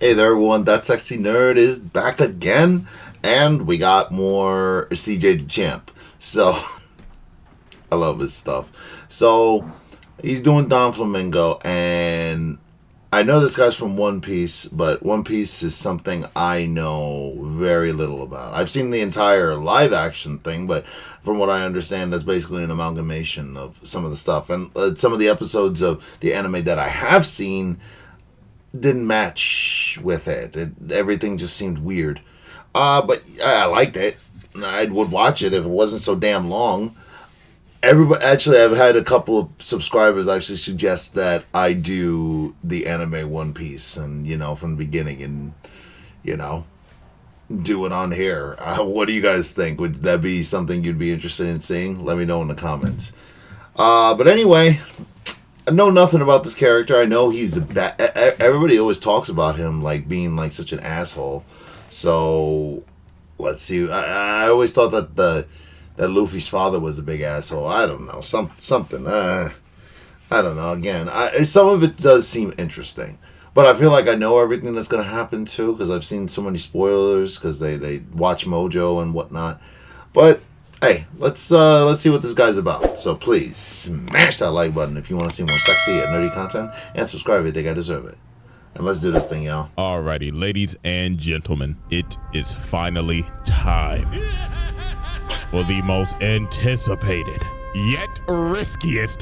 Hey there, everyone. That Sexy Nerd is back again, and we got more CJ the Champ. So, I love his stuff. So, he's doing Doflamingo, and I know this guy's from One Piece, but One Piece is something I know very little about. I've seen the entire live-action thing, but from what I understand, that's basically an amalgamation of some of the stuff. And some of the episodes of the anime that I have seen didn't match with it. Everything just seemed weird. But I liked it. I would watch it if it wasn't so damn long. Actually, I've had a couple of subscribers actually suggest that I do the anime One Piece, and from the beginning, and do it on here. What do you guys think? Would that be something you'd be interested in seeing? Let me know in the comments. But anyway, I know nothing about this character. I know he's a bad. Everybody always talks about him like being like such an asshole. So let's see. I always thought that Luffy's father was a big asshole. I don't know, something. I don't know. Again, some of it does seem interesting, but I feel like I know everything that's gonna happen too because I've seen so many spoilers because they watch Mojo and whatnot. But hey, let's see what this guy's about. So please smash that like button if you want to see more sexy and nerdy content, and subscribe if you think I deserve it. And let's do this thing, y'all. Alrighty, ladies and gentlemen, it is finally time for the most anticipated, yet riskiest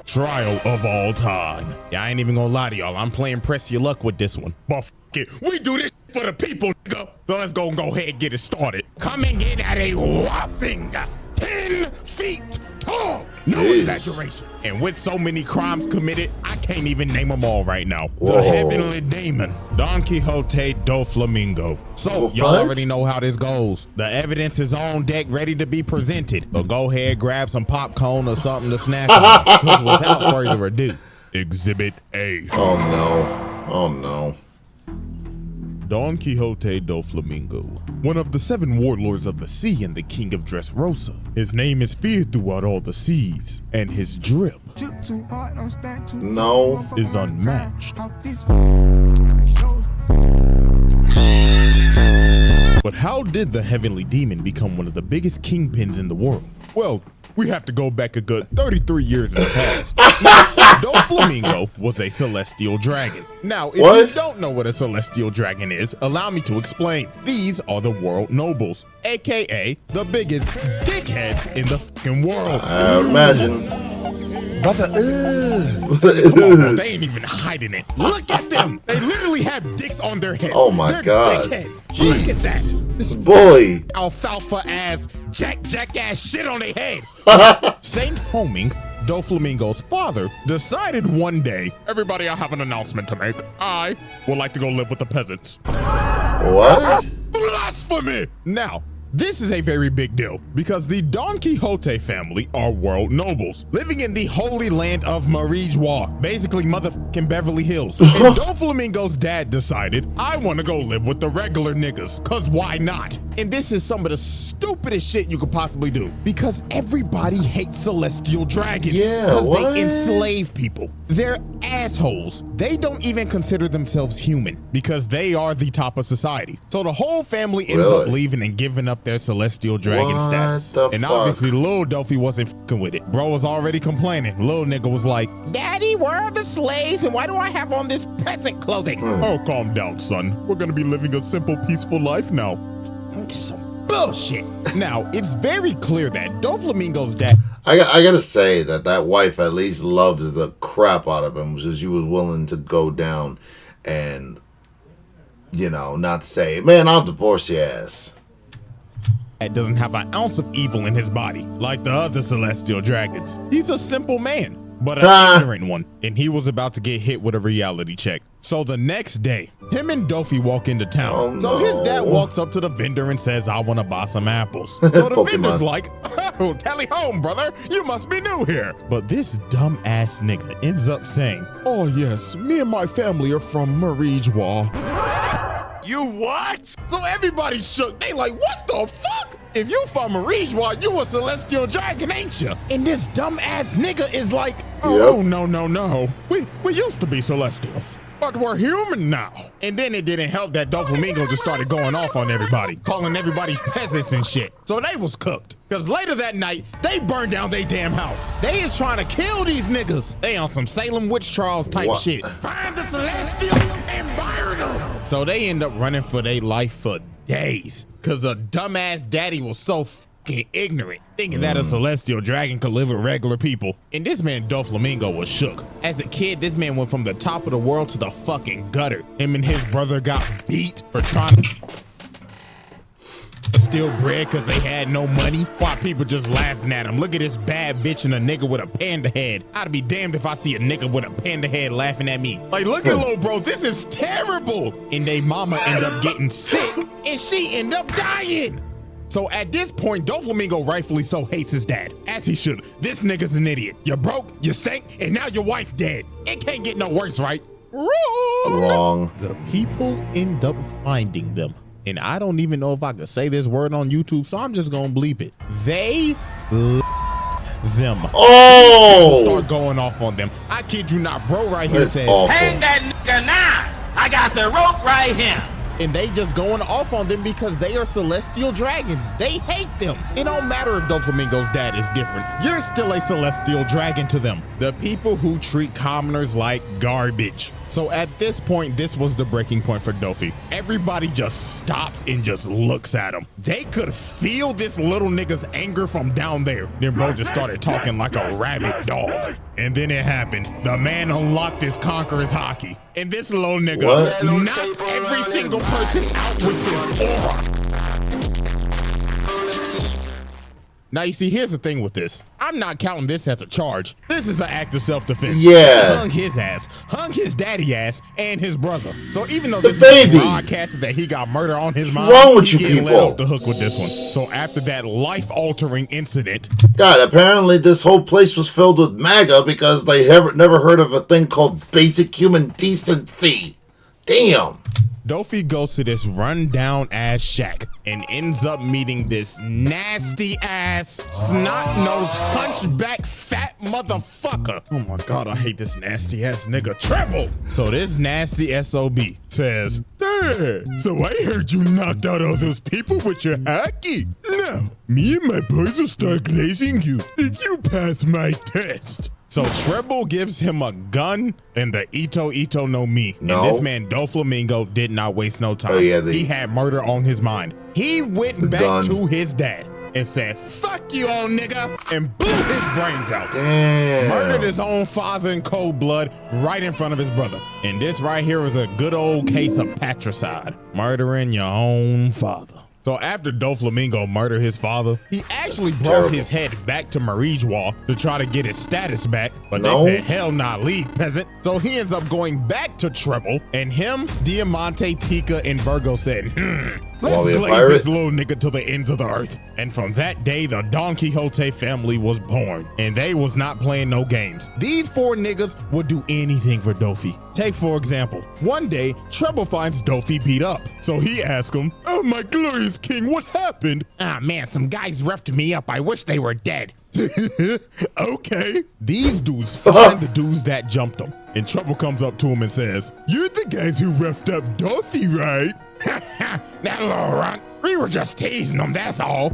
trial of all time. Yeah, I ain't even gonna lie to y'all. I'm playing press your luck with this one. But it, we do this for the people, nigga. So let's go ahead and get it started. Coming in at a whopping 10 feet tall. No exaggeration. And with so many crimes committed, I can't even name them all right now. Whoa. The heavenly demon, Don Quixote Doflamingo. So y'all already know how this goes. The evidence is on deck, ready to be presented. But go ahead, grab some popcorn or something to snack on. Because without further ado, Exhibit A. Oh no. Oh no. Don Quixote Doflamingo, one of the 7 warlords of the sea and the king of Dressrosa. His name is feared throughout all the seas, and his drip is unmatched. But how did the heavenly demon become one of the biggest kingpins in the world? Well, we have to go back a good 33 years in the past. Doflamingo was a celestial dragon. Now, if you don't know what a celestial dragon is, allow me to explain. These are the world nobles, aka the biggest dickheads in the fucking world. I would imagine. Brother, come on, bro, they ain't even hiding it. Look at them. They literally have dicks on their heads. Oh my They're God. Dickheads. Jeez. Look at that. This boy. Alfalfa ass, jack ass shit on their head. Saint Homing, Doflamingo's father, decided one day, everybody, I have an announcement to make. I would like to go live with the peasants. What? Blasphemy! Now, this is a very big deal because the Don Quixote family are world nobles living in the holy land of Marijois, basically motherfucking Beverly Hills. And Doflamingo's dad decided, I want to go live with the regular niggas, cause why not? And this is some of the stupidest shit you could possibly do because everybody hates celestial dragons because they enslave people. They're assholes. They don't even consider themselves human because they are the top of society. So the whole family ends up leaving and giving up their celestial dragon status. And obviously Lil Dofi wasn't fucking with it. Bro was already complaining. Lil nigga was like, Daddy, where are the slaves and why do I have on this peasant clothing? Oh, calm down, son. We're gonna be living a simple, peaceful life now. Some bullshit. Now, it's very clear that Doflamingo's dad... I gotta say that wife at least loves the crap out of him because she was willing to go down and, not say, man, I'll divorce your ass. That doesn't have an ounce of evil in his body, like the other celestial dragons. He's a simple man, but an ignorant one, and he was about to get hit with a reality check. So the next day, him and Dofi walk into town. So his dad walks up to the vendor and says, I want to buy some apples. So the vendor's like, oh, tally home, brother, you must be new here. But this dumb ass nigga ends up saying, oh yes, me and my family are from Marijois. You what? So everybody shook. They like, what the fuck? if you from Marijwa, you a celestial dragon, ain't you? And this dumbass nigga is like, oh, no. We used to be celestials, but we're human now. And then it didn't help that Doflamingo just started going off on everybody, calling everybody peasants and shit. So they was cooked. Cause later that night, they burned down their damn house. They is trying to kill these niggas. They on some Salem witch trials type shit. Find the celestials and burn them. So they end up running for their life for days. Cause a dumbass daddy was so fucking ignorant, thinking that a celestial dragon could live with regular people. And this man Doflamingo was shook. As a kid, this man went from the top of the world to the fucking gutter. Him and his brother got beat for trying to steal bread because they had no money, while people just laughing at him. Look at this bad bitch and a nigga with a panda head. I'd be damned if I see a nigga with a panda head laughing at me. Like, look at little bro, this is terrible. And they mama end up getting sick and she end up dying. So at this point, Doflamingo rightfully so hates his dad, as he should. This nigga's an idiot. You broke, you stink, and now your wife dead. It can't get no worse, right? Wrong. The people end up finding them. And I don't even know if I could say this word on YouTube, so I'm just gonna bleep it. They them. Oh! Start going off on them. I kid you not, bro right here said, hang that nigga now. I got the rope right here. And they just going off on them because they are celestial dragons. They hate them. It don't matter if Doflamingo's dad is different. You're still a celestial dragon to them. The people who treat commoners like garbage. So at this point, this was the breaking point for Dofi. Everybody just stops and just looks at him. They could feel this little nigga's anger from down there. Then bro just started talking like a rabid dog. And then it happened. The man unlocked his conqueror's hockey. And this little nigga knocked every single person out with his aura. Now, you see, here's the thing with this. I'm not counting this as a charge. This is an act of self-defense. Yeah. He hung his ass, hung his daddy ass, and his brother. So even though this man broadcasted that he got murder on his mind, wrong with he you getting people? let off the hook with this one. So after that life-altering incident, God, apparently this whole place was filled with MAGA because they never heard of a thing called basic human decency. Damn. Dofi goes to this rundown ass shack and ends up meeting this nasty ass, snot-nosed, hunchback, fat motherfucker. Oh my God, I hate this nasty ass nigga, Treble. So this nasty SOB says, hey, so I heard you knocked out all those people with your hockey. Now, me and my boys will start glazing you if you pass my test. So Treble gives him a gun and the Ito no Mi. No. And this man Doflamingo did not waste no time. Oh, yeah, he had murder on his mind. He went back to his dad and said, fuck you, old nigga, and blew his brains out. Damn. Murdered his own father in cold blood right in front of his brother. And this right here is a good old case of patricide. Murdering your own father. So after Doflamingo murdered his father, he actually brought his head back to Marijwa to try to get his status back, but they said, hell nah, leave, peasant. So he ends up going back to Treble, and him, Diamante, Pika, and Virgo said, let's glaze this little nigga to the ends of the earth. And from that day, the Don Quixote family was born, and they was not playing no games. These four niggas would do anything for Dofi. Take, for example, one day, Treble finds Dofi beat up. So he asks him, oh my glorious king, what happened? Ah man, some guys roughed me up. I wish they were dead. Okay. These dudes find the dudes that jumped them. And Treble comes up to him and says, you're the guys who roughed up Dofi, right? That little runt. We were just teasing him, that's all.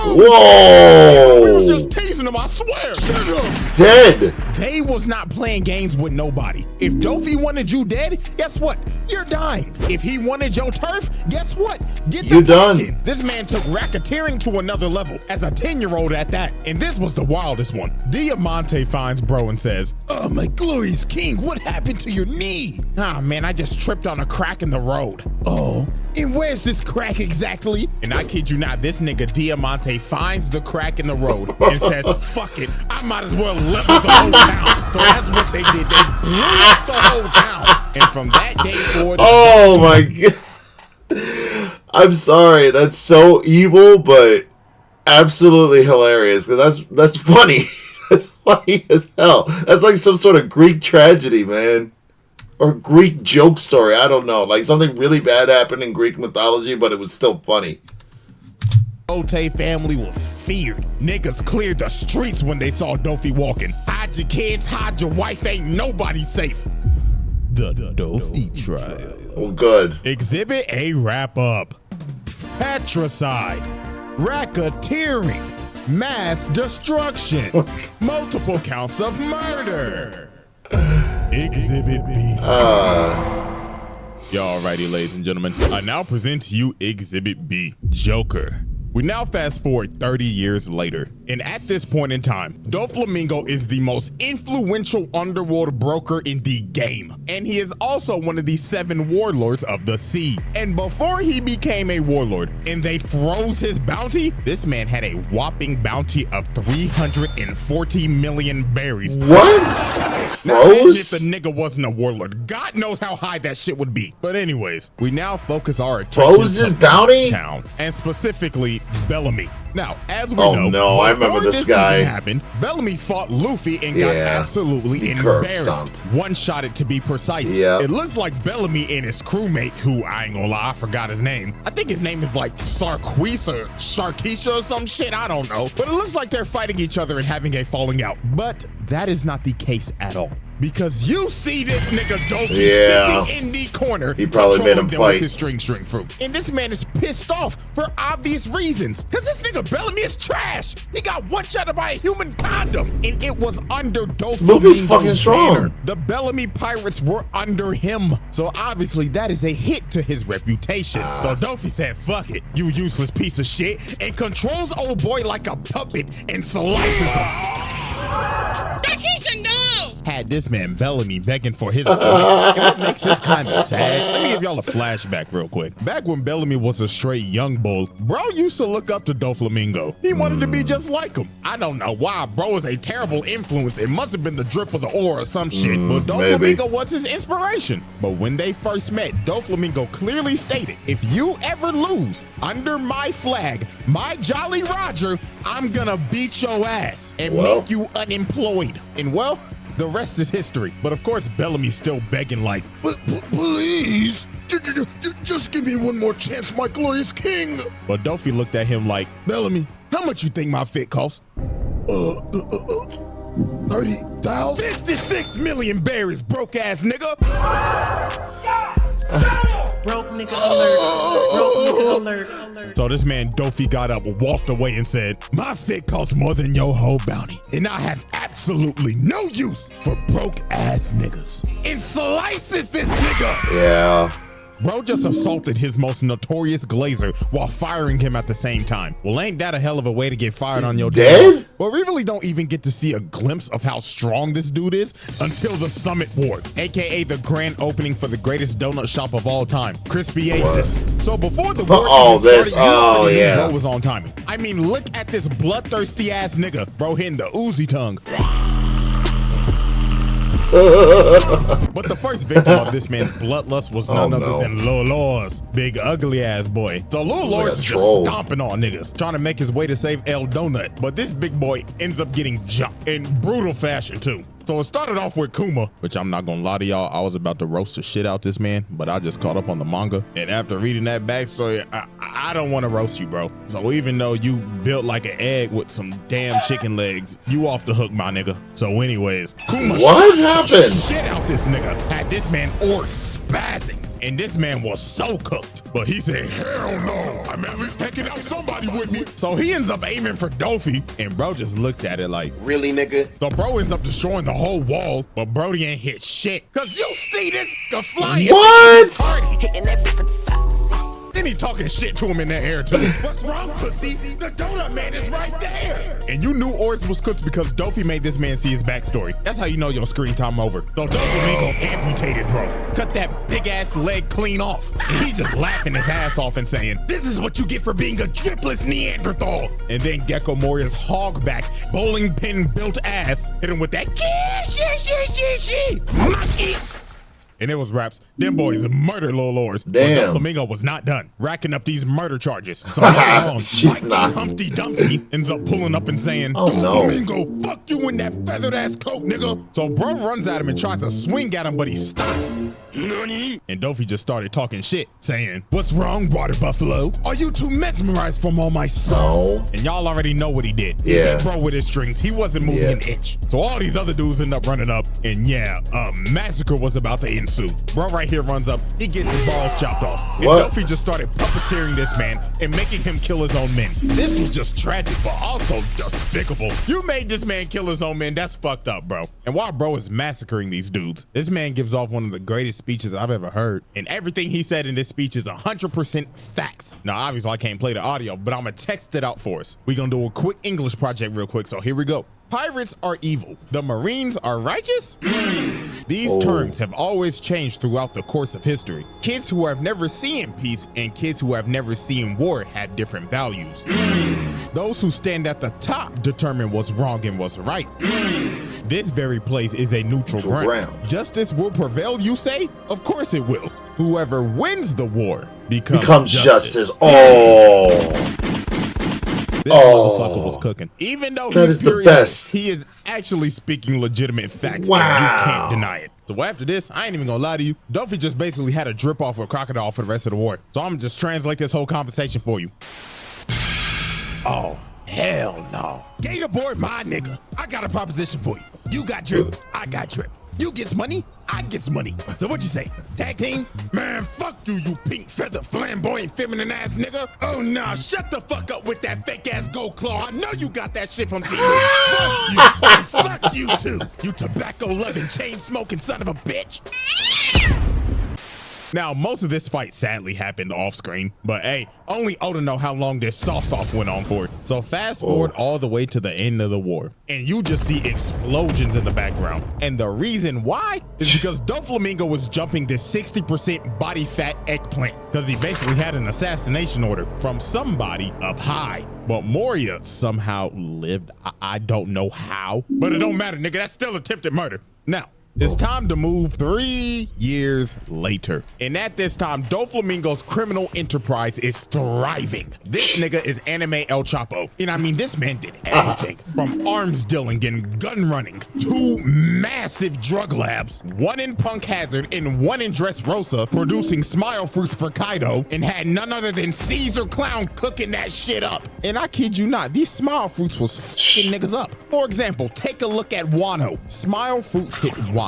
Whoa! We was just teasing him, I swear. Shut up. Dead. They was not playing games with nobody. If Dofi wanted you dead, guess what? You're dying. If he wanted your turf, guess what? Get the done. This man took racketeering to another level as a 10-year-old at that. And this was the wildest one. Diamante finds bro and says, oh my glorious king, what happened to your knee? Ah man, I just tripped on a crack in the road. Oh, and where's this crack exactly? And I kid you not, this nigga Diamante finds the crack in the road and says, fuck it, I might as well level the whole town. So that's what they did. They blew up the whole town. And from that day forward, oh my God. I'm sorry, that's so evil, but absolutely hilarious. Because that's funny. That's funny as hell. That's like some sort of Greek tragedy, man. Or Greek joke story. I don't know. Like something really bad happened in Greek mythology, but it was still funny. Hote family was feared. Niggas cleared the streets when they saw Dofi walking. Hide your kids, hide your wife, ain't nobody safe. The Dofi trial. Oh, good. Exhibit A wrap up. Patricide, racketeering, mass destruction, multiple counts of murder. Exhibit B. Y'all righty, ladies and gentlemen. I now present to you Exhibit B, Joker. We now fast forward 30 years later, and at this point in time, Doflamingo is the most influential underworld broker in the game, and he is also one of the 7 warlords of the sea. And before he became a warlord and they froze his bounty, this man had a whopping bounty of 340 million berries. What? Now, imagine if Froze? the nigga wasn't a warlord. God knows how high that shit would be. But anyways, we now focus our attention Froze his to bounty? town, and specifically Bellamy. Now, as we Oh, know, no, I remember before this guy. even happened, Bellamy fought Luffy and got Yeah. absolutely He curb embarrassed. stomped. One-shotted to be precise. Yeah. It looks like Bellamy and his crewmate, who I ain't gonna lie, I forgot his name. I think his name is like Sarquise or Sharkeisha or some shit, I don't know. But it looks like they're fighting each other and having a falling out. But that is not the case at all. Because you see this nigga Dofi Yeah. sitting in the corner. He probably made him controlling them fight. with his string fruit. And this man is pissed off for obvious reasons. Cause this nigga Bellamy is trash. He got one-shotted by a human condom. And it was under Luffy's fucking Doflamingo's strong. banner. The Bellamy pirates were under him. So obviously that is a hit to his reputation. So Dofi said, fuck it, you useless piece of shit, and controls old boy like a puppet and slices him. Had this man Bellamy begging for his life. And what makes this kind of sad? Let me give y'all a flashback real quick. Back when Bellamy was a straight young bull, bro used to look up to Doflamingo. He wanted to be just like him. I don't know why. Bro was a terrible influence. It must have been the drip of the ore or some shit. But Doflamingo was his inspiration. But when they first met, Doflamingo clearly stated, if you ever lose under my flag, my Jolly Roger, I'm gonna beat your ass and make you unemployed. And well, the rest is history. But of course, Bellamy's still begging like, please, just give me one more chance, my glorious king. But Dofi looked at him like, Bellamy, how much you think my fit costs? 30,000? 56 million berries, broke ass nigga. Broke nigga alert. Broke nigga alert. So this man Dofi got up, walked away and said, my fit costs more than your whole bounty. And I have absolutely no use for broke ass niggas. And slices this nigga. Yeah. Bro just assaulted his most notorious glazer while firing him at the same time. Well, ain't that a hell of a way to get fired on your Dead? day? But we really don't even get to see a glimpse of how strong this dude is until the Summit Ward, aka the grand opening for the greatest donut shop of all time, Crispy Aces. So before the ward even started, you already knew bro was on timing. I mean, look at this bloodthirsty ass nigga, bro hitting the Uzi tongue. But the first victim of this man's bloodlust was none other than Lil Lors, big ugly ass boy. So Lil Lors is just stomping on niggas, trying to make his way to save El Donut. But this big boy ends up getting jumped in brutal fashion too. So it started off with Kuma, which I'm not gonna lie to y'all, I was about to roast the shit out this man, but I just caught up on the manga. And after reading that backstory, I don't wanna roast you, bro. So even though you built like an egg with some damn chicken legs, you off the hook, my nigga. So anyways, Kuma what shot happened? the shit out this nigga, had this man or spazzing. And this man was so cooked. But he said, hell no, I'm at least taking out somebody with me. So he ends up aiming for Dofi, and bro just looked at it like, really, nigga? So bro ends up destroying the whole wall, but Brody ain't hit shit. Cause you see this nigga flying. What? Hitting that bitch for the fight. Then he talking shit to him in the air too. What's wrong, pussy? The donut man is right there. And you knew Oris was cooked because Dofi made this man see his backstory. That's how you know your screen time over. So Doflamingo amputated bro. Cut that big ass leg clean off. And he just laughing his ass off and saying, this is what you get for being a dripless Neanderthal. And then Gecko Moria's hogback, bowling pin built ass hit him with that monkey. and it was raps. Them boys murdered Lil Lors. Damn. But Doflamingo was not done racking up these murder charges. So later on, She's not. Humpty Dumpty ends up pulling up and saying, Oh, no. Doflamingo, fuck you in that feathered ass coat, nigga. So bro runs at him and tries to swing at him, but he stops. And Dofi just started talking shit, saying, what's wrong, water buffalo? Are you too mesmerized from all my sauce? No. And y'all already know what he did. He Yeah. hit bro with his strings. He wasn't moving an inch. So all these other dudes end up running up, and yeah, a massacre was about to ensue. Bro right here runs up, he gets his balls chopped off. And What? Dofi just started puppeteering this man and making him kill his own men. This was just tragic, but also despicable. You made this man kill his own men. That's fucked up, bro. And while bro is massacring these dudes, this man gives off one of the greatest speeches I've ever heard. And everything he said in this speech is 100% facts. Now, obviously, I can't play the audio, but I'm gonna text it out for us. We're gonna do a quick English project real quick, so here we go. Pirates are evil. The Marines are righteous? These terms have always changed throughout the course of history. Kids who have never seen peace and kids who have never seen war have different values. Those who stand at the top determine what's wrong and what's right. This very place is a neutral ground. Justice will prevail, you say? Of course it will. Whoever wins the war becomes justice. Oh. This motherfucker was cooking. Even though That he's is the furious, best. he is actually speaking legitimate facts. Wow. And you can't deny it. So after this, I ain't even gonna lie to you, Dofi just basically had a drip off of a crocodile for the rest of the war. So I'm gonna just translate this whole conversation for you. Oh, hell no. Gator board, my nigga. I got a proposition for you. You got drip, I got drip. You gets money, I gets money. So what you say? Tag team? Man, fuck you, you pink feather flamboyant feminine ass nigga. Oh nah, shut the fuck up with that fake ass gold claw. I know you got that shit from TV. Fuck you, and fuck you too. You tobacco loving chain smoking son of a bitch. Now, most of this fight sadly happened off screen, but hey, only Oda know how long this sauce-off went on for. So fast forward all the way to the end of the war, and you just see explosions in the background. And the reason why is because Doflamingo was jumping this 60% body fat eggplant, because he basically had an assassination order from somebody up high. But Moria somehow lived. I don't know how, but it don't matter, nigga. That's still attempted murder. Now, it's time to move 3 years later. And at this time, Doflamingo's criminal enterprise is thriving. This nigga is anime El Chapo. And I mean, this man did everything from arms dealing and gun running, 2 massive drug labs, 1 in Punk Hazard and 1 in Dressrosa, producing smile fruits for Kaido, and had none other than Caesar Clown cooking that shit up. And I kid you not, these smile fruits was fucking niggas up. For example, take a look at Wano. Smile fruits hit Wano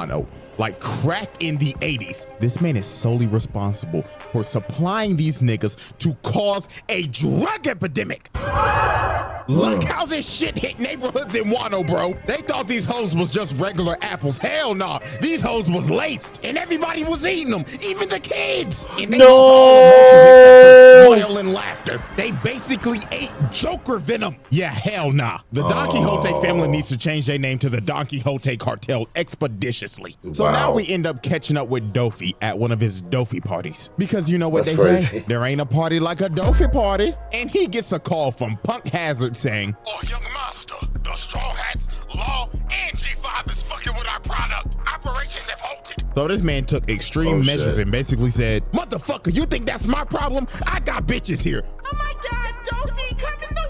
like crack in the 80s. This man is solely responsible for supplying these niggas to cause a drug epidemic. Look how this shit hit neighborhoods in Wano, bro. They thought these hoes was just regular apples. Hell no. These hoes was laced and everybody was eating them, even the kids. And they lost all emotions except for smile and laughter. They basically ate Joker venom. Yeah, hell nah. The Don Quixote family needs to change their name to the Don Quixote cartel expeditiously. So now we end up catching up with Dofi at one of his Dofi parties. Because you know what That's they crazy. say? There ain't a party like a Dofi party. And he gets a call from Punk Hazard saying, "Oh, young master, the Straw Hats, Law, and G5 is fucking with our product. Operations have halted." So this man took extreme measures and basically said, "Motherfucker, you think that's my problem? I got bitches here." Oh my God, Dofi, come in the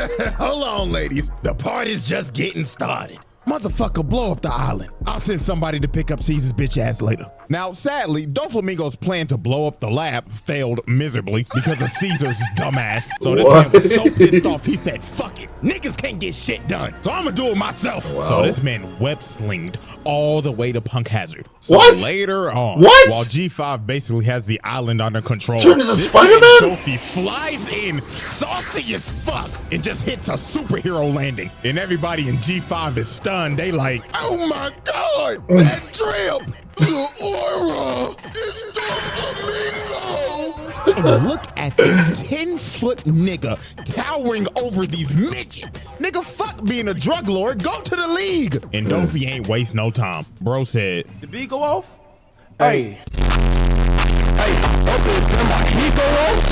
water. Hold on, ladies. The party's just getting started. Motherfucker, blow up the island. I'll send somebody to pick up Caesar's bitch ass later. Now, sadly, Doflamingo's plan to blow up the lab failed miserably because of Caesar's dumbass. So this man was so pissed off, he said, "Fuck it. Niggas can't get shit done. So I'ma do it myself." So this man web slinged all the way to Punk Hazard. So later on, while G5 basically has the island under control, Turn into this Spider-Man? Dofi flies in, saucy as fuck, and just hits a superhero landing. And everybody in G5 is stunned. They like, "Oh my God, that drip! The aura is Doflamingo!" And look at this 10-foot nigga towering over these midgets. Nigga, fuck being a drug lord. Go to the league. And Dofi ain't waste no time. Bro said, "The beat go off? Hey. Hey, okay, come on, he go off?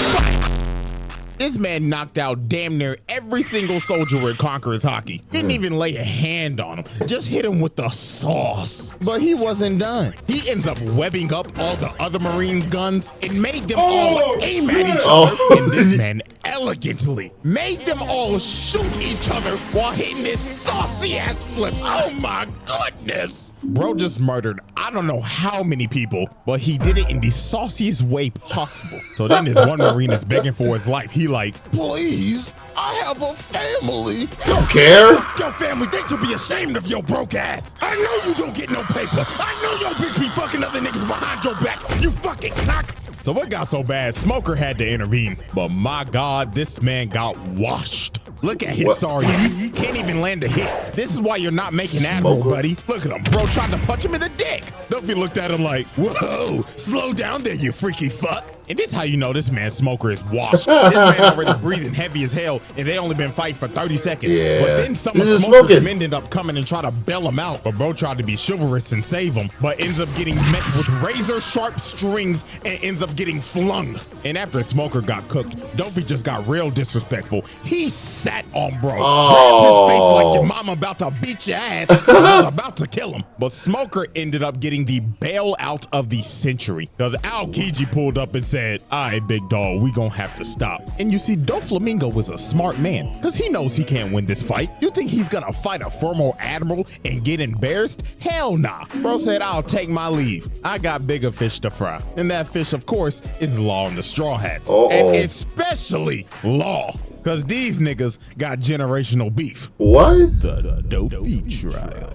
This man knocked out damn near every single soldier with Conqueror's hockey. Didn't even lay a hand on him, just hit him with the sauce. But he wasn't done. He ends up webbing up all the other Marines' guns and made them all aim at each other. And this man elegantly made them all shoot each other while hitting this saucy ass flip. Oh my goodness. Bro just murdered I don't know how many people, but he did it in the sauciest way possible. So then this one Marine is begging for his life. He like, please, I have a family. Don't care. Fuck your family. They should be ashamed of your broke ass. I know you don't get no paper. I know your bitch be fucking other niggas behind your back. You fucking cock. So it got so bad, Smoker had to intervene. But my God, this man got washed. Look at his sorry ass. Can't even land a hit. This is why you're not making Admiral, buddy. Look at him. Bro tried to punch him in the dick. Duffy looked at him like, whoa, slow down there, you freaky fuck. And this is how you know this man Smoker is washed. This man already breathing heavy as hell, and they only been fighting for 30 seconds. Yeah. But then some of Smoker's men ended up coming and try to bail him out. But bro tried to be chivalrous and save him, but ends up getting met with razor sharp strings and ends up getting flung. And after Smoker got cooked, Dopey just got real disrespectful. He sat on bro, grabbed his face like your mama about to beat your ass and was about to kill him. But Smoker ended up getting the bailout of the century because Al Kiji pulled up and said, all right, big dog, we gonna have to stop. And you see, Doflamingo was a smart man because he knows he can't win this fight. You think he's gonna fight a former admiral and get embarrassed? Hell nah. Bro said, I'll take my leave. I got bigger fish to fry. And that fish, of course, is Law and the Straw Hats. And especially Law. Because these niggas got generational beef. What? The Dopey trial.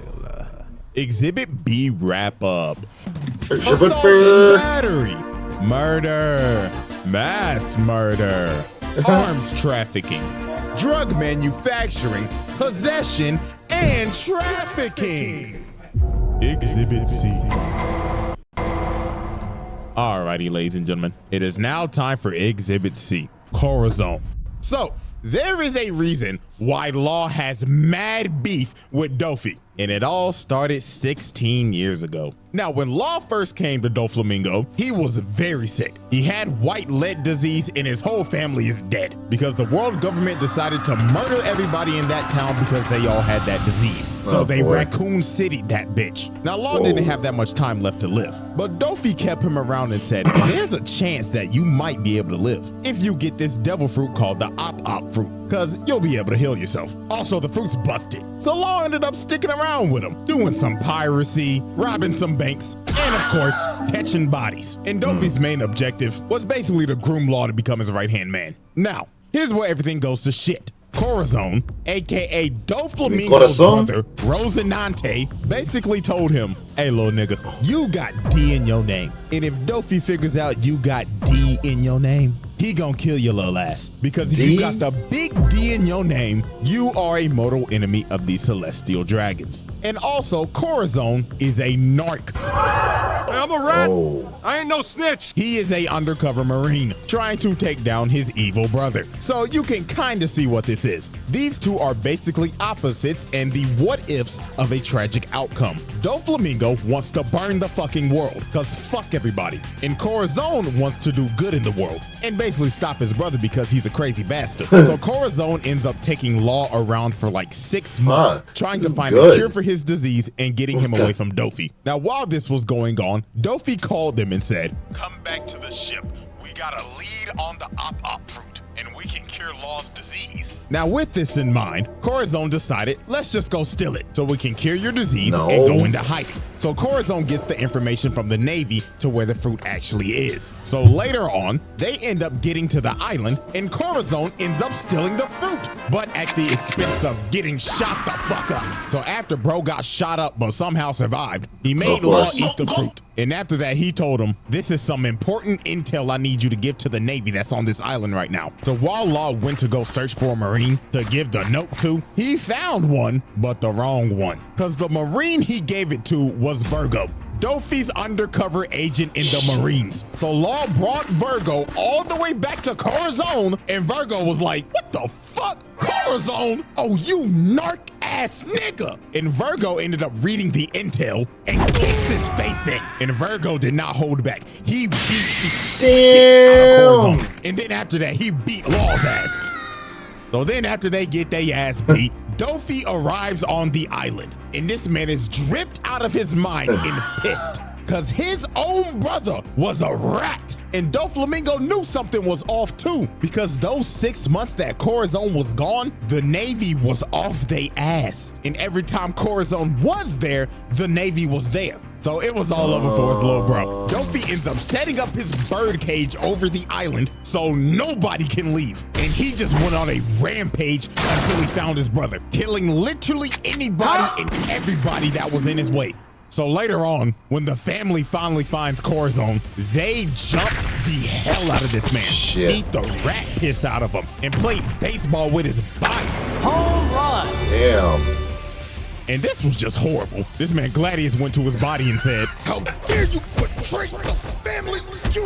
Exhibit B wrap up. Assault and battery. Murder, mass murder, arms trafficking, drug manufacturing, possession, and trafficking. Exhibit C. Alrighty, ladies and gentlemen, it is now time for Exhibit C, Corazon. So, there is a reason why Law has mad beef with Dopey, and it all started 16 years ago. Now, when Law first came to Doflamingo, he was very sick. He had white lead disease and his whole family is dead because the world government decided to murder everybody in that town because they all had that disease. So they Raccoon City'd that bitch. Now, Law didn't have that much time left to live, but Dopey kept him around and said, there's a chance that you might be able to live if you get this devil fruit called the Op fruit, because you'll be able to heal yourself. Also, the fruit's busted. So Law ended up sticking around with him, doing some piracy, robbing some banks, and of course, catching bodies. And Dopey's main objective was basically to groom Law to become his right-hand man. Now, here's where everything goes to shit. Corazon, aka Doflamingo's brother, Rosinante, basically told him, hey, little nigga, you got D in your name. And if Dopey figures out you got D in your name, he gonna kill your little ass. Because if you got the big D in your name, you are a mortal enemy of the Celestial Dragons. And also, Corazon is a narc. I'm a rat. I ain't no snitch. He is a undercover Marine trying to take down his evil brother. So you can kind of see what this is. These two are basically opposites and the what ifs of a tragic outcome. Doflamingo wants to burn the fucking world because fuck everybody. And Corazon wants to do good in the world and basically stop his brother because he's a crazy bastard. So Corazon ends up taking Law around for like 6 months trying to find a cure for his disease and getting him away from Dopey. Now, while this was going on, Dopey called them and said, come back to the ship. We got a lead on the Op fruit and we can cure Law's disease. Now, with this in mind, Corazon decided, let's just go steal it so we can cure your disease and go into hiding. So Corazon gets the information from the Navy to where the fruit actually is. So later on, they end up getting to the island and Corazon ends up stealing the fruit, but at the expense of getting shot the fuck up. So after bro got shot up but somehow survived, he made Law eat the fruit. And after that, he told him, this is some important intel I need you to give to the Navy that's on this island right now. So while Law went to go search for a Marine to give the note to, he found one, but the wrong one. Because the Marine he gave it to was Virgo. Dofi's undercover agent in the Marines. So Law brought Virgo all the way back to Corazon, and Virgo was like, what the fuck? Corazon? Oh, you narc ass nigga. And Virgo ended up reading the intel and kicks his face in. And Virgo did not hold back. He beat the shit out of Corazon. And then after that, he beat Law's ass. So then after they get their ass beat, Dofi arrives on the island. And this man is dripped out of his mind and pissed. Cause his own brother was a rat. And Doflamingo knew something was off too, because those 6 months that Corazon was gone, the Navy was off they ass. And every time Corazon was there, the Navy was there. So it was all over for his little bro. Dofi ends up setting up his bird cage over the island so nobody can leave. And he just went on a rampage until he found his brother, killing literally anybody and everybody that was in his way. So later on, when the family finally finds Corazon, they jump the hell out of this man, beat the rat piss out of him, and played baseball with his body. Home run. Damn. And this was just horrible. This man Gladius went to his body and said, how dare you betray the family, you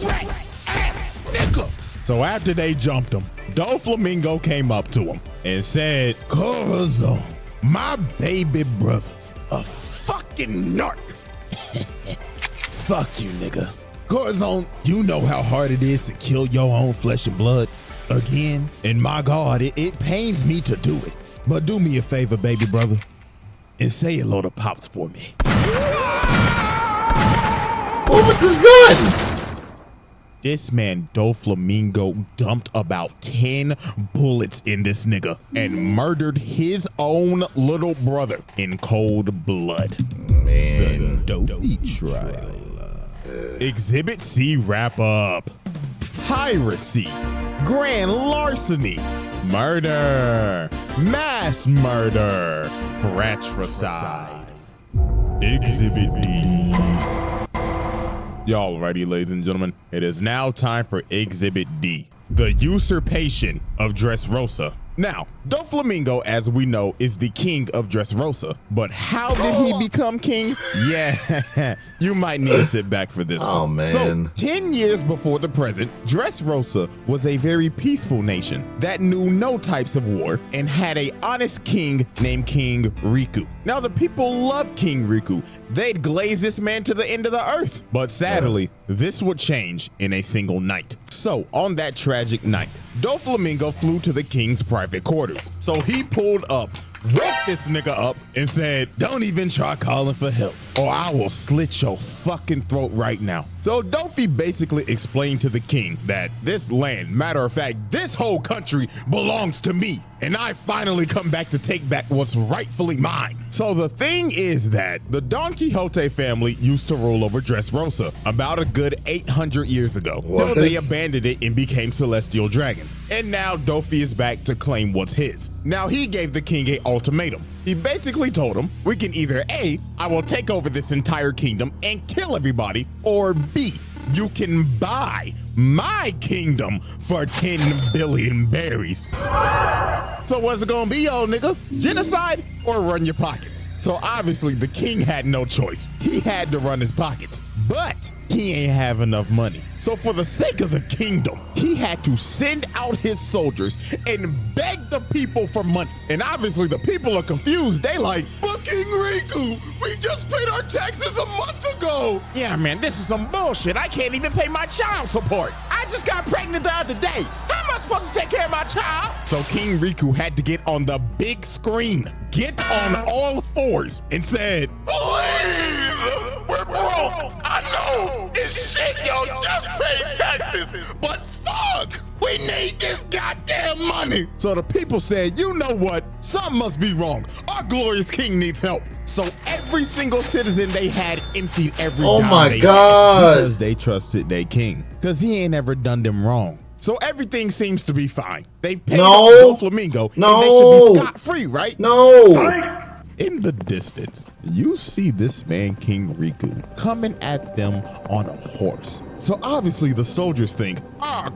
rat ass nigga. So after they jumped him, Doflamingo came up to him and said, Corazon, my baby brother, a fucking narc. Fuck you, nigga. Corazon, you know how hard it is to kill your own flesh and blood again. And my God, it pains me to do it. But do me a favor, baby brother, and say hello to Pops for me. What was his gun? This man Doflamingo dumped about 10 bullets in this nigga and murdered his own little brother in cold blood. Man. The Dofi trial. Exhibit C wrap up. Piracy, grand larceny, murder, mass murder, fratricide. Exhibit D. Y'all ready, ladies and gentlemen? It is now time for Exhibit D, the usurpation of Dressrosa. Now, Doflamingo, as we know, is the king of Dressrosa. But how did he become king? Yeah, you might need to sit back for this one. Oh, man. So, 10 years before the present, Dressrosa was a very peaceful nation that knew no types of war and had a honest king named King Riku. Now, the people loved King Riku. They'd glaze this man to the end of the earth. But sadly, this would change in a single night. So, on that tragic night, Doflamingo flew to the king's private quarters. So he pulled up, woke this nigga up, and said, don't even try calling for help, or I will slit your fucking throat right now. So Dofi basically explained to the king that this land, matter of fact, this whole country belongs to me, and I finally come back to take back what's rightfully mine. So the thing is that the Don Quixote family used to rule over Dressrosa about a good 800 years ago, till they abandoned it and became celestial dragons. And now Dofi is back to claim what's his. Now he gave the king an ultimatum. He basically told him, we can either A, I will take over this entire kingdom and kill everybody, or B, you can buy my kingdom for 10 billion berries. So what's it gonna be, old nigga? Genocide or run your pockets? So obviously the king had no choice. He had to run his pockets, but he ain't have enough money. So for the sake of the kingdom, he had to send out his soldiers and beg the people for money. And obviously the people are confused. They like, fucking Riku, we just paid our taxes a month ago. Yeah, man, this is some bullshit. I can't even pay my child support. I just got pregnant the other day. How am I supposed to take care of my child? So King Riku had to get on the big screen, get on all fours, and said, please, we're broke. I know it's shit, yo, just pay taxes. But fuck, we need this goddamn money. So the people said, you know what? Something must be wrong. Our glorious king needs help. So every single citizen they had emptied every dime they had because they trusted their king. Because he ain't ever done them wrong. So everything seems to be fine. They paid off Doflamingo and they should be scot-free, right? No. In the distance, you see this man, King Riku, coming at them on a horse. So obviously the soldiers think,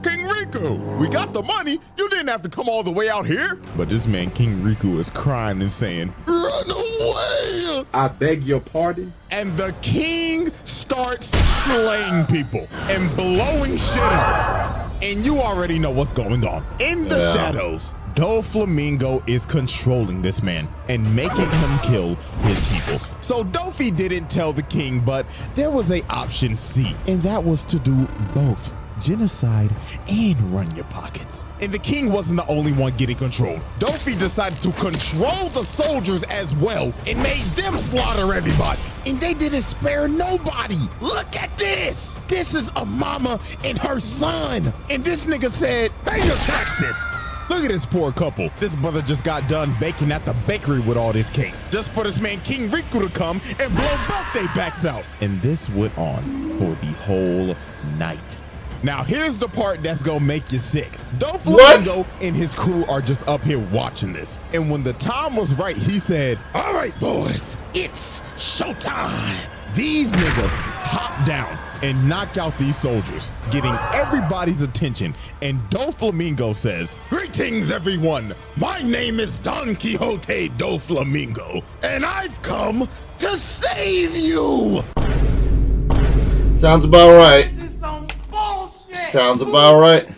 King Riku, we got the money. You didn't have to come all the way out here. But this man, King Riku, is crying and saying, run away. way. I beg your pardon? And the king starts slaying people and blowing shit up. And you already know what's going on. In the shadows, Doflamingo is controlling this man and making him kill his people. So Dofi didn't tell the king, but there was a option C, and that was to do both. Genocide and run your pockets. And the king wasn't the only one getting controlled. Dofi decided to control the soldiers as well and made them slaughter everybody. And they didn't spare nobody. Look at this. This is a mama and her son. And this nigga said, pay your taxes. Look at this poor couple. This brother just got done baking at the bakery with all this cake, just for this man King Riku to come and blow birthday backs out. And this went on for the whole night. Now, here's the part that's gonna make you sick. Doflamingo and his crew are just up here watching this. And when the time was right, he said, all right, boys, it's showtime. These niggas hop down and knock out these soldiers, getting everybody's attention. And Doflamingo says, greetings, everyone. My name is Don Quixote Doflamingo, and I've come to save you. Sounds about right. Sounds about right.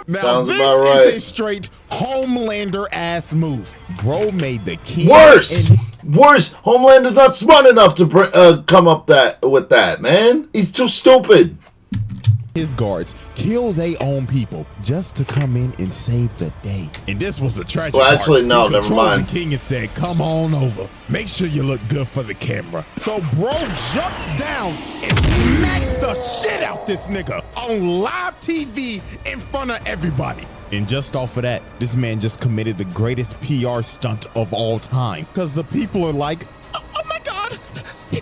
Now, Sounds this about right. is a straight Homelander ass move. Bro made the king. Worse! Worse! Homelander's not smart enough to come up with that, man. He's too stupid. His guards kill their own people just to come in and save the day. And this was a tragic Well, actually, part. no, He never controlled mind. The king and said, come on over. Make sure you look good for the camera. So bro jumps down and smacks the shit out this nigga on live TV in front of everybody. And just off of that, this man just committed the greatest PR stunt of all time. Because the people are like, oh my God, he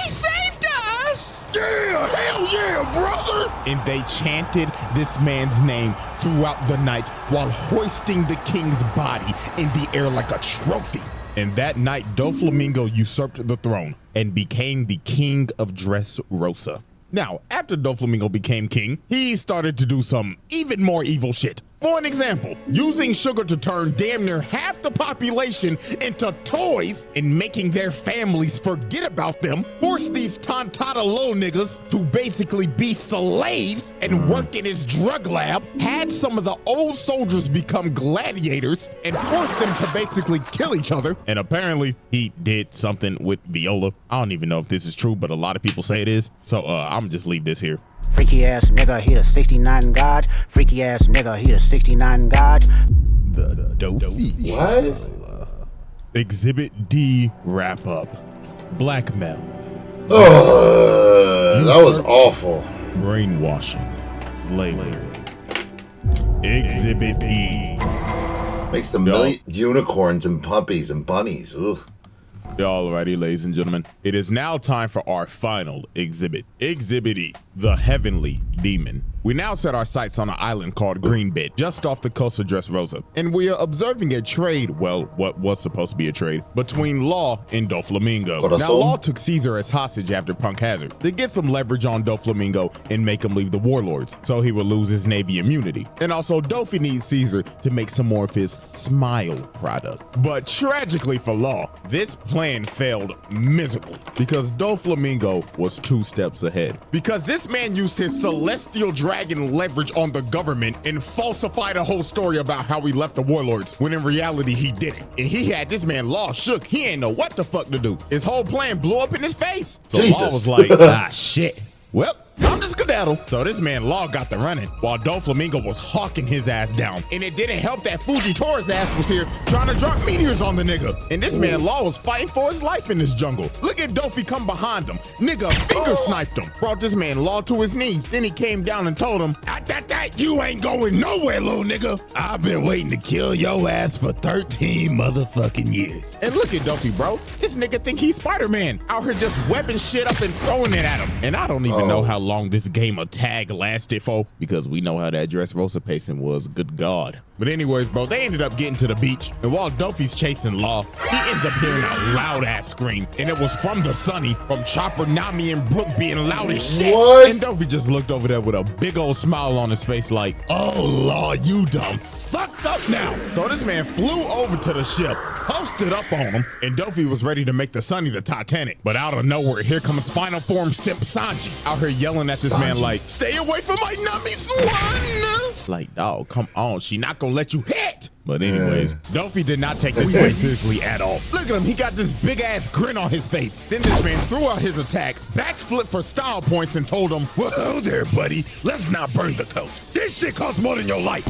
saved us. Yeah, hell yeah, brother. And they chanted this man's name throughout the night while hoisting the king's body in the air like a trophy. And that night, Doflamingo usurped the throne and became the king of Dressrosa. Now, after Doflamingo became king, he started to do some even more evil shit. For an example, using sugar to turn damn near half the population into toys and making their families forget about them, forced these Tontata low niggas to basically be slaves and work in his drug lab, had some of the old soldiers become gladiators, and forced them to basically kill each other. And apparently, he did something with Viola. I don't even know if this is true, but a lot of people say it is. So I'm just leave this here. Freaky ass nigga, he the 69 God. Freaky ass nigga, he the 69 God. The Dofi. What? Exhibit D wrap up. Blackmail. That was awful. Brainwashing. Slavery. Exhibit E. Makes them million unicorns and puppies and bunnies. Ugh. Alrighty, ladies and gentlemen, it is now time for our final exhibit. Exhibit E, the Heavenly Demon. We now set our sights on an island called Greenbed, just off the coast of Dressrosa, and we are observing a trade, well, what was supposed to be a trade, between Law and Doflamingo. Corazon. Now, Law took Caesar as hostage after Punk Hazard to get some leverage on Doflamingo and make him leave the warlords, so he would lose his Navy immunity. And also, Dofi needs Caesar to make some more of his Smile product. But tragically for Law, this plan failed miserably because Doflamingo was 2 steps ahead. Because this man used his celestial dragon leverage on the government and falsified a whole story about how he left the warlords when in reality he didn't. And he had this man Law shook. He ain't know what the fuck to do. His whole plan blew up in his face. So Jesus. Law was like, ah shit. Well, I'm the skedaddle. So this man Law got the running while Doflamingo was hawking his ass down. And it didn't help that Fujitora's ass was here trying to drop meteors on the nigga. And this man Law was fighting for his life in this jungle. Look at Dofi come behind him. Nigga finger sniped him. Brought this man Law to his knees. Then he came down and told him, you ain't going nowhere, little nigga. I've been waiting to kill your ass for 13 motherfucking years. And look at Dofi, bro. This nigga think he's Spider-Man. Out here just webbing shit up and throwing it at him. And I don't even know how long this game of tag lasted for, because we know how that Dressrosa pacing was, good God. But anyways, bro, they ended up getting to the beach, and while Dofi's chasing Law, he ends up hearing a loud ass scream, and it was from the Sunny, from Chopper, Nami, and Brooke being loud as shit. What? And Dofi just looked over there with a big old smile on his face like, oh Law, you done fucked up now. So this man flew over to the ship, posted up on him, and Dofi was ready to make the Sunny the Titanic. But out of nowhere, here comes final form simp Sanji out here yelling at this man like, "Stay away from my Nami Swan!" Like, dog, come on, she not gonna let you hit. But anyways, Dofi did not take this fight seriously at all. Look at him, he got this big ass grin on his face. Then this man threw out his attack, backflip for style points, and told him, "Well, hello there, buddy. Let's not burn the coat. This shit costs more than your life."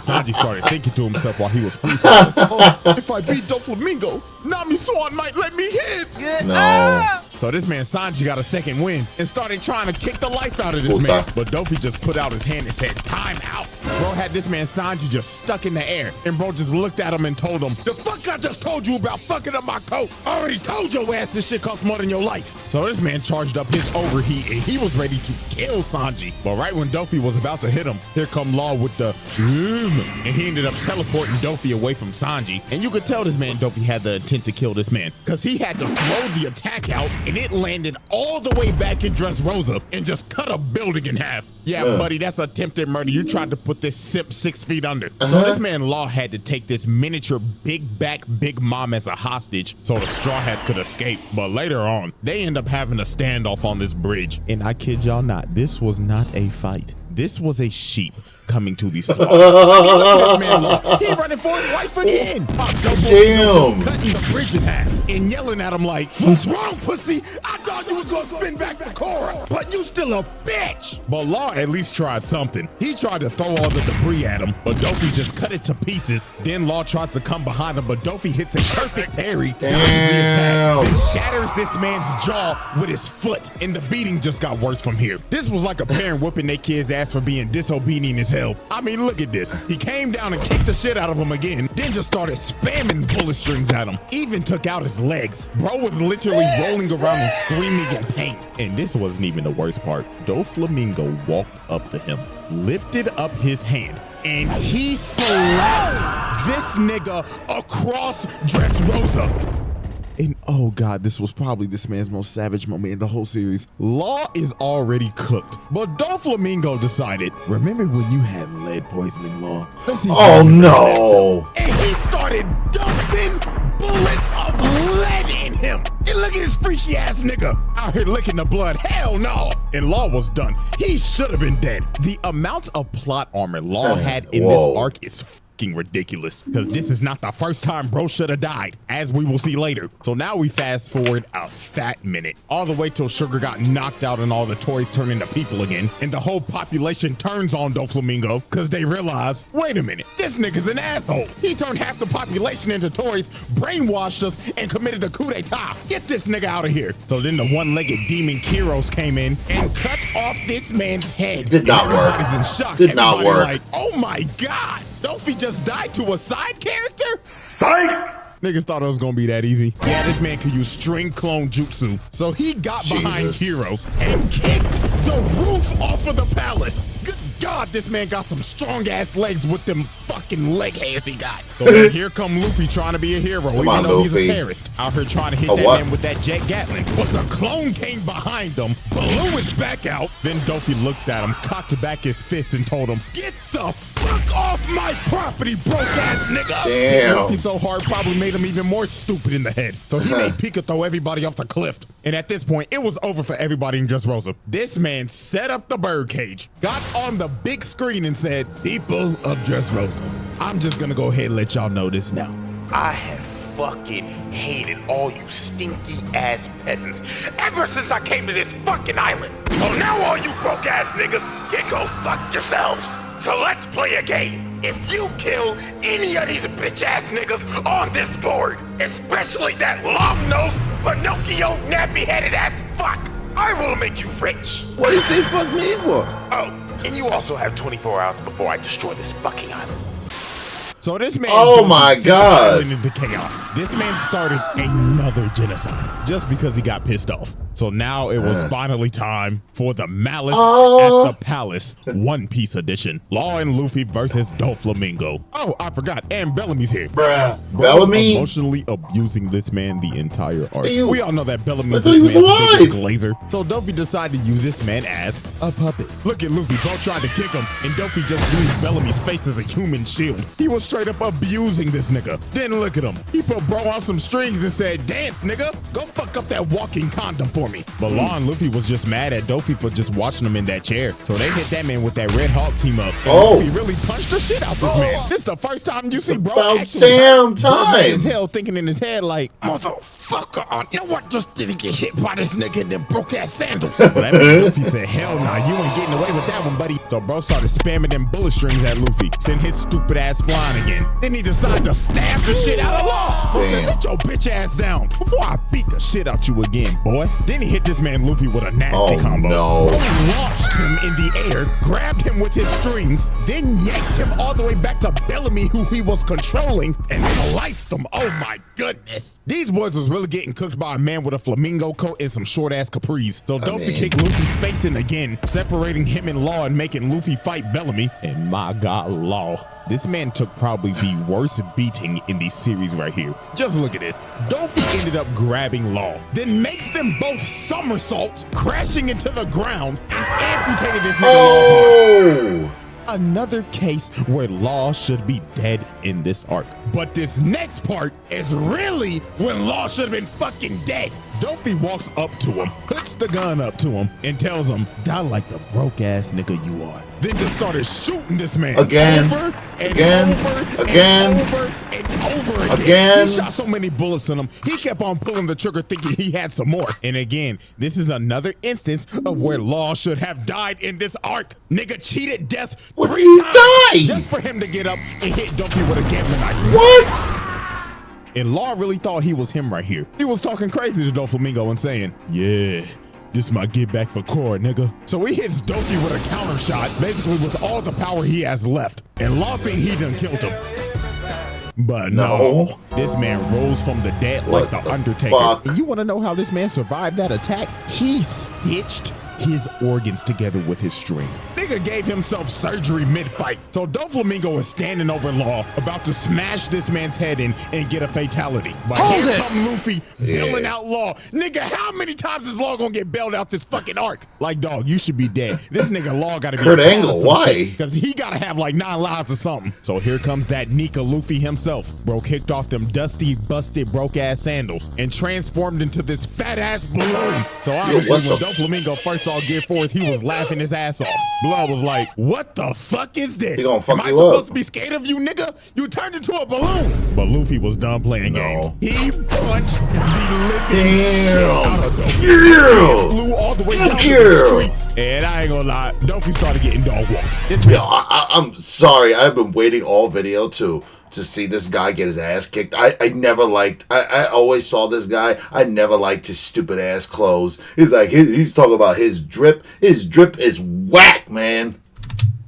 Sanji started thinking to himself while he was free falling. If I beat Doflamingo, Nami Swan might let me hit. No. So this man Sanji got a second win and started trying to kick the life out of this man. But Dofi just put out his hand and said, "Time out." Bro had this man Sanji just stuck in the air. And bro just looked at him and told him, "The fuck I just told you about fucking up my coat? I already told your ass this shit costs more than your life." So this man charged up his overheat and he was ready to kill Sanji. But right when Dofi was about to hit him, here come Law with the and he ended up teleporting Dofi away from Sanji. And you could tell this man Dofi had the intent to kill this man, because he had to throw the attack out and it landed all the way back in Dressrosa and just cut a building in half. Yeah, buddy, that's attempted murder. You tried to put this simp 6 feet under. So this man Law had to take this miniature big back Big Mom as a hostage so the Straw Hats could escape. But later on, they end up having a standoff on this bridge. And I kid y'all not, this was not a fight. This was a sheep coming to the slaughter. I mean, look at this man Law. He running for his life again. Doflamingo's just cutting the bridge in half and yelling at him like, "What's wrong, pussy? I thought you was gonna spin back for Korra, but you still a bitch." But Law at least tried something. He tried to throw all the debris at him, but Dofi just cut it to pieces. Then Law tries to come behind him, but Dofi hits a perfect parry, dodges the attack, then shatters this man's jaw with his foot, and the beating just got worse from here. This was like a parent whooping their kid's ass for being disobedient as hell. I mean, look at this. He came down and kicked the shit out of him again, then just started spamming bullet strings at him. Even took out his legs. Bro was literally rolling around and screaming in pain. And this wasn't even the worst part. Doflamingo walked up to him, lifted up his hand, and he slapped this nigga across Dressrosa. And oh God, this was probably this man's most savage moment in the whole series. Law is already cooked, but Doflamingo decided, remember when you had lead poisoning, Law? Oh no! And he started dumping bullets of lead in him. And look at this freaky ass nigga out here licking the blood. Hell no! And Law was done. He should have been dead. The amount of plot armor Law had in this arc is ridiculous, because this is not the first time bro should have died, as we will see later. So now we fast forward a fat minute, all the way till Sugar got knocked out and all the toys turn into people again, and the whole population turns on Doflamingo because they realize, wait a minute, this nigga's an asshole. He turned half the population into toys, brainwashed us, and committed a coup d'etat. Get this nigga out of here. So then the one-legged demon Kiros came in and cut off this man's head. Did not work. Everybody's in shock. Did not work. Like, oh my God, Dofi just died to a side character? Psych! Niggas thought it was gonna be that easy. Yeah, this man could use string clone jutsu. So he got behind Heroes and kicked the roof off of the palace. Good God, this man got some strong ass legs with them fucking leg hairs he got. So then here come Luffy trying to be a hero, even though he's a terrorist. Out here trying to hit that man with that jet Gatling. But the clone came behind him, blew his back out. Then Dofi looked at him, cocked back his fist and told him, "Get the fuck off my property, broke ass nigga." Damn. Luffy so hard probably made him even more stupid in the head. So he made Pika throw everybody off the cliff. And at this point, it was over for everybody in Dressrosa. This man set up the birdcage, got on the big screen and said, "People of Dressrosa, I'm just gonna go ahead and let y'all know this now. I have fucking hated all you stinky ass peasants ever since I came to this fucking island. So now all you broke ass niggas can go fuck yourselves. So let's play a game. If you kill any of these bitch ass niggas on this board, especially that long-nosed, Pinocchio, nappy-headed ass fuck, I will make you rich." What do you say fuck me for? Oh, and you also have 24 hours before I destroy this fucking island. So this man, oh my God, into chaos. This man started another genocide just because he got pissed off. So now it was finally time for the Malice Oh. at the Palace One Piece edition. Law and Luffy versus Doflamingo. Oh, I forgot, and Bellamy's here. Bruh. Bro was Bellamy? emotionally abusing this man the entire arc. Ew. We all know that Bellamy is I thought this he was man's biggest alive. glazer. So Dofi decided to use this man as a puppet. Look at Luffy, bro tried to kick him, and Dofi just used Bellamy's face as a human shield. He was straight up abusing this nigga. Then look at him. He put bro on some strings and said, dance, nigga. Go fuck up that walking condom for me. But Law and Luffy was just mad at Dofi for just watching him in that chair. So they hit that man with that Red Hawk team up. And Luffy really punched the shit out this man. This is the first time you see bro About actually damn bro mad time. as hell, thinking in his head like, motherfucker, you know what? Just didn't get hit by this nigga in them broke ass sandals. But that man Luffy said, hell nah, you ain't getting away with that one, buddy. So bro started spamming them bullet strings at Luffy, send his stupid ass flying again. Then he decided to stab the shit out of Law. Bro said, sit your bitch ass down before I beat the shit out you again, boy. Then he hit this man Luffy with a nasty combo. No. Bro launched him in the air, grabbed him with his strings, then yanked him all the way back to Bellamy, who he was controlling, and sliced him. Oh my goodness. These boys was really getting cooked by a man with a flamingo coat and some short ass capris. So Dofi kicked Luffy's face in again, separating him and Law and making Luffy fight Bellamy. And my God, Law. This man took probably the worst beating in the series right here. Just look at this. Dofi ended up grabbing Law, then makes them both somersault, crashing into the ground, and amputated this nigga Law's arm. Another case where Law should be dead in this arc. But this next part is really when Law should have been fucking dead. Dofi walks up to him, puts the gun up to him, and tells him, die like the broke ass nigga you are. Then just started shooting this man. Again. Over and Again. over Again. and over and over again. Again. He shot so many bullets in him, he kept on pulling the trigger thinking he had some more. And again, this is another instance of where Law should have died in this arc. Nigga cheated death What, 3 he times died? just for him to get up and hit Dofi with a gambling knife. What? And Law really thought he was him right here. He was talking crazy to Doflamingo and saying, yeah, this my get back for Korra, nigga. So he hits Dofi with a counter shot, basically with all the power he has left. And Law think he done killed him. But no, this man rose from the dead like the Undertaker. Fuck? And you want to know how this man survived that attack? He stitched his organs together with his string. Nigga gave himself surgery mid-fight. So Doflamingo is standing over Law, about to smash this man's head in and get a fatality. But here come Luffy bailing out Law. Nigga, how many times is Law gonna get bailed out this fucking arc? Like, dog, you should be dead. This nigga Law gotta be Kurt Angle, why? Because he gotta have like 9 lives or something. So here comes that Nika Luffy himself. Bro kicked off them dusty, busted, broke-ass sandals and transformed into this fat-ass balloon. So obviously when Doflamingo first saw Gear Forth, he was laughing his ass off. Blood was like, what the fuck is this? He gonna fuck Am I you supposed up. to be scared of you, nigga? You turned into a balloon. But Luffy was done playing games. He punched the living shit out of Dofi. This man flew all the way down to the streets. And I ain't gonna lie, Dofi started getting dog walked. This man, Yo, I'm sorry. I've been waiting all video to see this guy get his ass kicked. I never liked. I always saw this guy. I never liked his stupid ass clothes. He's like he's talking about his drip. His drip is whack, man.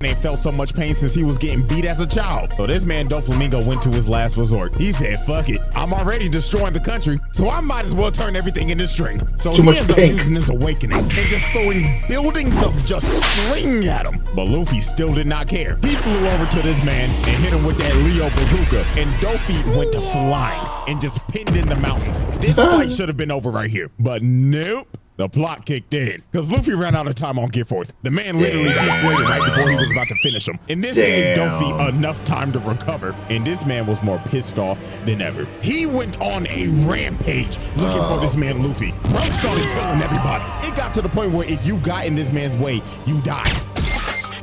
ain't felt so much pain since he was getting beat as a child. So this man Doflamingo went to his last resort. He said, fuck it, I'm already destroying the country, so I might as well turn everything into string. So he ends up using his awakening and just throwing buildings of just string at him. But Luffy still did not care. He flew over to this man and hit him with that Leo bazooka, and Dofi went to flying and just pinned in the mountain. This fight should have been over right here, but nope. The plot kicked in, because Luffy ran out of time on Gear Force. The man literally deflated right before he was about to finish him. And this gave Dofi enough time to recover, and this man was more pissed off than ever. He went on a rampage looking for this man Luffy. Bro started killing everybody. It got to the point where if you got in this man's way, you died.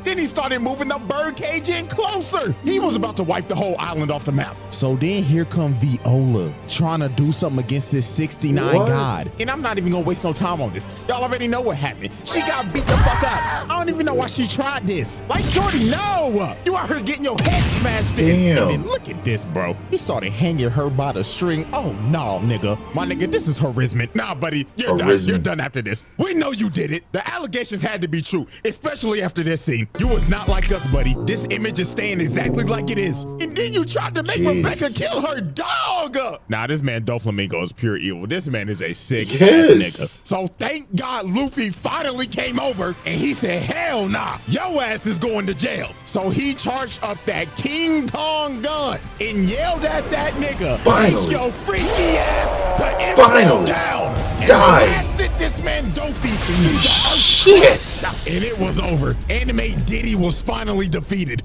Then he started moving the bird cage in closer. He was about to wipe the whole island off the map. So then here come Viola trying to do something against this 69 god. And I'm not even gonna waste no time on this. Y'all already know what happened. She got beat the fuck up. I don't even know why she tried this. Like, shorty, no! You out here getting your head smashed in. And then look at this, bro. He started hanging her by the string. Oh, no, nigga. My nigga, this is harassment. Nah, buddy, you're done. You're done after this. We know you did it. The allegations had to be true, especially after this scene. You was not like us, buddy. This image is staying exactly like it is. And then you tried to make Rebecca kill her dog. Nah, this man Doflamingo is pure evil. This man is a sick ass nigga. So thank God Luffy finally came over and he said, hell nah, your ass is going to jail. So he charged up that King Kong gun and yelled at that nigga, take your freaky ass to Impel Down. And blasted this man Dofi through the shit. And it was over. Anime Diddy was finally defeated.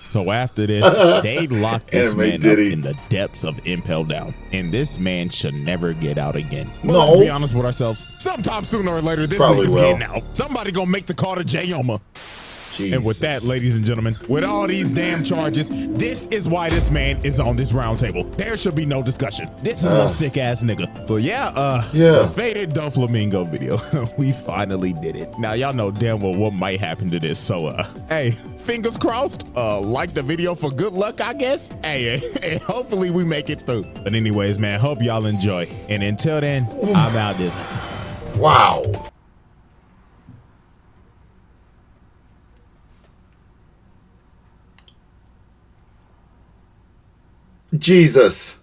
So after this, they locked this man up in the depths of Impel Down. And this man should never get out again. But let's be honest with ourselves. Sometime sooner or later, this nigga's getting out. Somebody gonna make the call to Jayoma. Jesus. And with that, ladies and gentlemen, with all these damn charges, this is why this man is on this round table. There should be no discussion. This is one sick ass nigga. So the faded Doflamingo video. We finally did it. Now y'all know damn well what might happen to this. So hey, fingers crossed. Like the video for good luck, I guess. Hey, hopefully we make it through. But anyways, man, hope y'all enjoy. And until then, I'm out this. Wow. Jesus.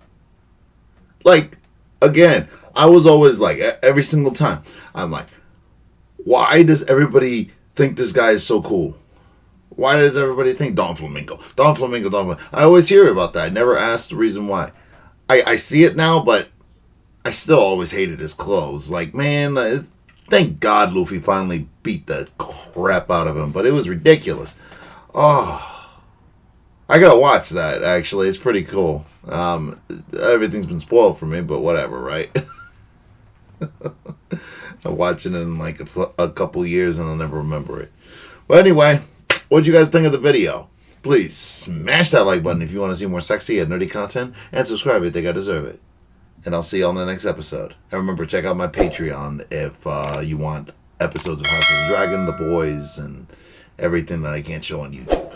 Like, again, I was always like, every single time, I'm like, why does everybody think this guy is so cool? Why does everybody think Doflamingo? Doflamingo. I always hear about that. I never asked the reason why. I see it now, but I still always hated his clothes. Like, man, thank God Luffy finally beat the crap out of him, but it was ridiculous. Oh. I gotta watch that, actually. It's pretty cool. Everything's been spoiled for me, but whatever, right? I'll watch it in like a couple years and I'll never remember it. But anyway, what'd you guys think of the video? Please smash that like button if you want to see more sexy and nerdy content, and subscribe if you think I deserve it. And I'll see you on the next episode. And remember, check out my Patreon if you want episodes of House of the Dragon, The Boys, and everything that I can't show on YouTube.